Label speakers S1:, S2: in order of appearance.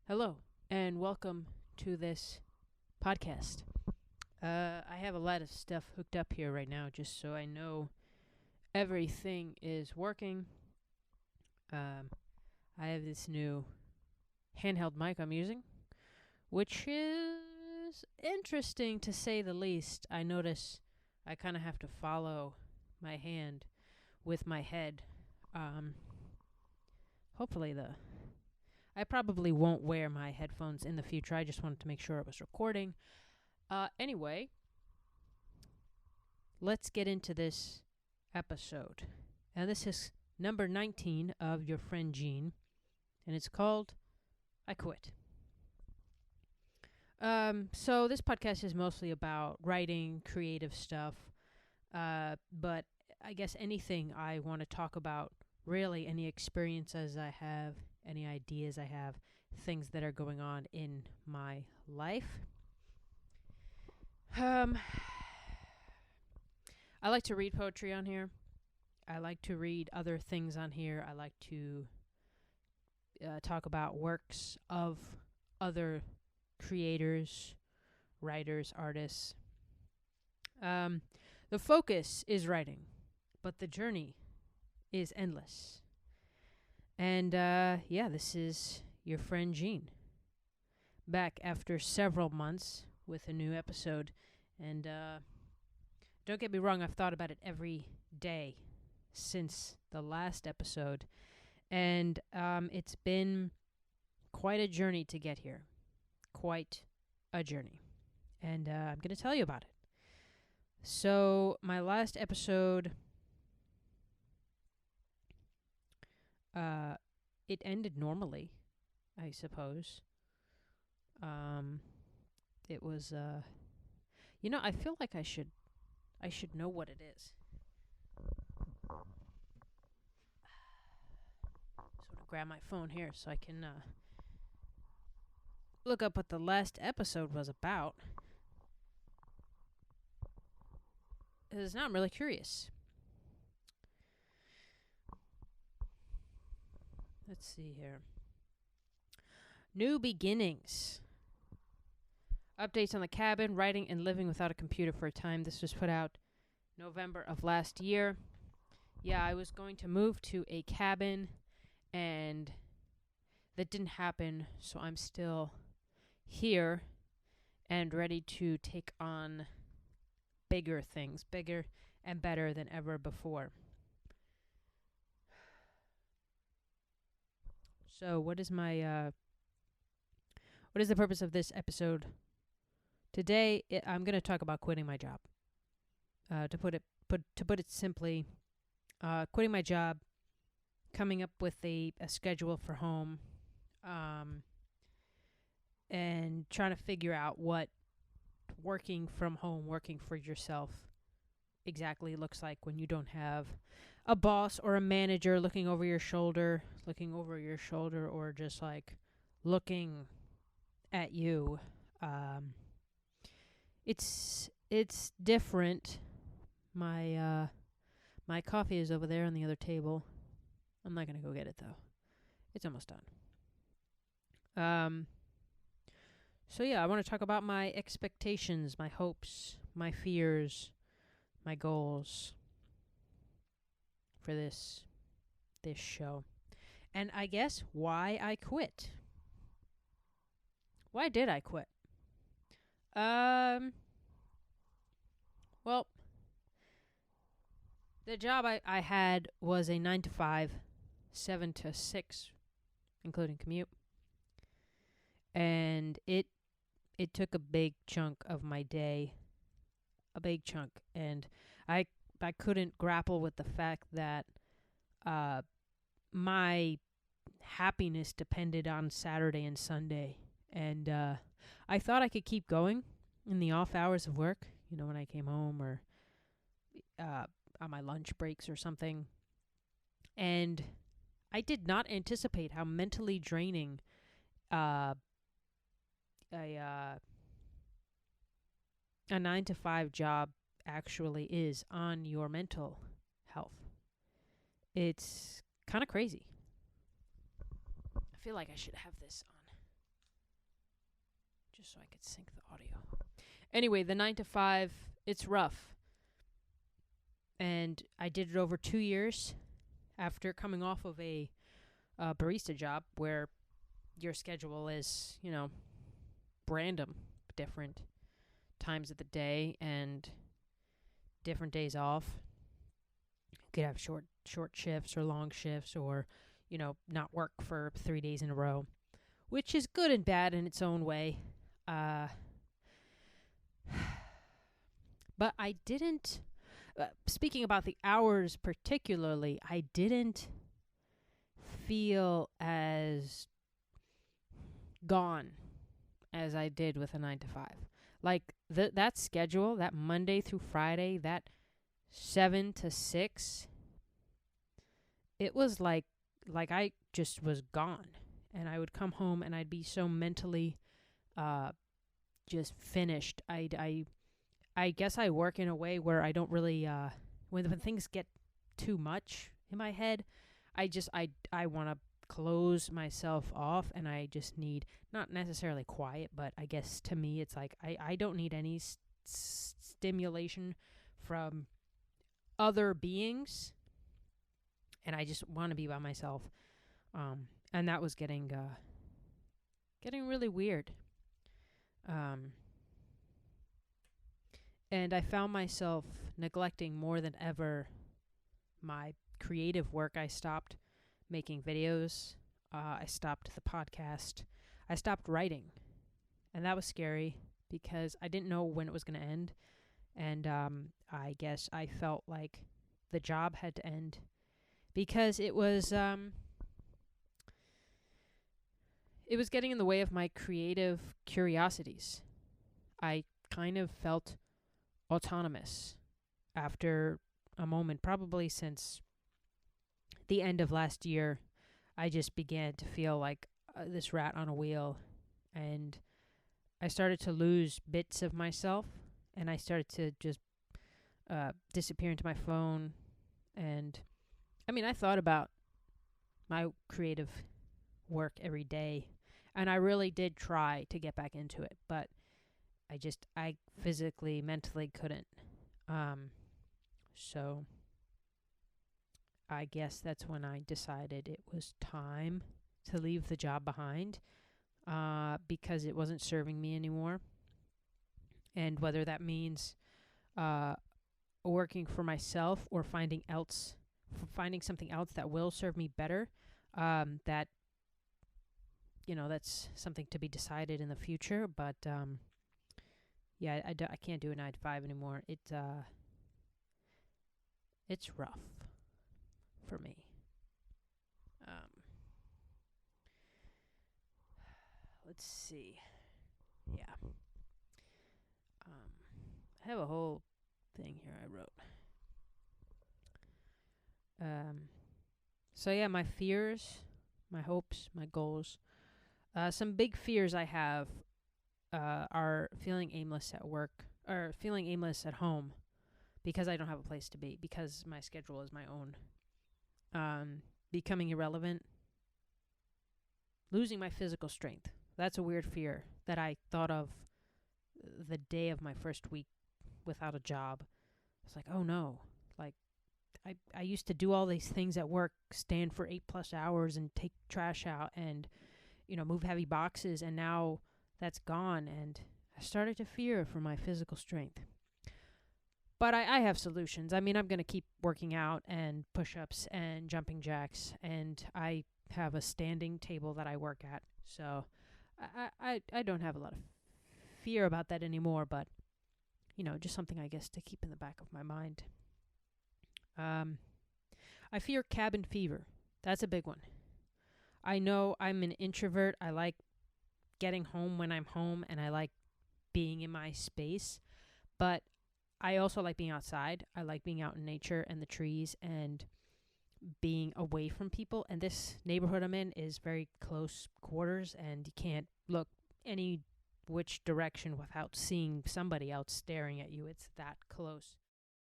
S1: Hello, and welcome to this podcast. I have a lot of stuff hooked up here right now just so I know everything is working. Um, I have this new handheld mic I'm using, which is interesting to say the least. I notice I kind of have to follow my hand with my head. Um, hopefully, I probably won't wear my headphones in the future. I just wanted to make sure it was recording. Anyway, let's get into this episode. And this is number 19 of Your Friend Gene, and it's called I Quit. So this podcast is mostly about writing, creative stuff, but I guess anything I want to talk about, really any experiences I have, any ideas I have, things that are going on in my life. I like to read poetry on here. I like to read other things on here. I like to talk about works of other creators, writers, artists. The focus is writing, but the journey is endless. And this is your friend Gene, back after several months with a new episode. And don't get me wrong, I've thought about it every day since the last episode. And it's been quite a journey to get here. Quite a journey. And I'm going to tell you about it. So, my last episode, it ended normally, I suppose. It was, I feel like I should know what it is. Sort of grab my phone here so I can look up what the last episode was about. Because now I'm really curious. Let's see here. New beginnings. Updates on the cabin, writing, and living without a computer for a time. This was put out November of last year. Yeah, I was going to move to a cabin, and that didn't happen, so I'm still here and ready to take on bigger things, bigger and better than ever before. So, what is the purpose of this episode? Today, I'm going to talk about quitting my job. To put it simply, quitting my job, coming up with a schedule for home, and trying to figure out what working from home, working for yourself exactly looks like when you don't have a boss or a manager looking over your shoulder, or just like looking at you. It's different. My coffee is over there on the other table. I'm not gonna go get it though. It's almost done. So yeah, I want to talk about my expectations, my hopes, my fears, my goals for this show. And I guess why I quit. Why did I quit? Well, the job I had was a 9 to 5, 7 to 6, including commute. And it took a big chunk of my day. A big chunk. And I couldn't grapple with the fact that my happiness depended on Saturday and Sunday. And I thought I could keep going in the off hours of work, when I came home or on my lunch breaks or something. And I did not anticipate how mentally draining a 9 to 5 job actually is on your mental health. It's kind of crazy. I feel like I should have this on just so I could sync the audio. Anyway, the 9 to 5, it's rough. And I did it over 2 years after coming off of a barista job where your schedule is, random, different times of the day and different days off. You could have short shifts or long shifts, or not work for 3 days in a row, which is good and bad in its own way. But I didn't, speaking about the hours particularly, I didn't feel as gone as I did with a 9 to 5. Like that schedule, that Monday through Friday, that 7 to 6, it was like I just was gone. And I would come home and I'd be so mentally just finished. I guess I work in a way where I don't really when things get too much in my head, I want to close myself off, and I just need, not necessarily quiet, but I guess to me it's like I don't need any stimulation from other beings, and I just want to be by myself. And that was getting really weird. And I found myself neglecting more than ever my creative work. I stopped making videos. I stopped the podcast. I stopped writing. And that was scary because I didn't know when it was going to end. And I guess I felt like the job had to end because it was getting in the way of my creative curiosities. I kind of felt autonomous after a moment, probably since the end of last year. I just began to feel like this rat on a wheel, and I started to lose bits of myself, and I started to just disappear into my phone. And I mean, I thought about my creative work every day, and I really did try to get back into it, but I physically, mentally couldn't. So I guess that's when I decided it was time to leave the job behind, because it wasn't serving me anymore. And whether that means working for myself or finding something else that will serve me better, that's something to be decided in the future. But yeah, I can't do a 9 to 5 anymore. It's rough for me. Let's see. Yeah. I have a whole thing here I wrote. So yeah, my fears, my hopes, my goals. Some big fears I have are feeling aimless at work, or feeling aimless at home because I don't have a place to be, because my schedule is my own. Becoming irrelevant. Losing my physical strength. That's a weird fear that I thought of the day of my first week without a job. It's like, oh no. Like, I used to do all these things at work, stand for 8+ hours and take trash out and, move heavy boxes, and now that's gone, and I started to fear for my physical strength. But I have solutions. I mean, I'm going to keep working out and push-ups and jumping jacks, and I have a standing table that I work at. So I don't have a lot of fear about that anymore, but, just something, I guess, to keep in the back of my mind. I fear cabin fever. That's a big one. I know I'm an introvert. I like getting home when I'm home, and I like being in my space, but I also like being outside. I like being out in nature and the trees and being away from people. And this neighborhood I'm in is very close quarters, and you can't look any which direction without seeing somebody else staring at you. It's that close.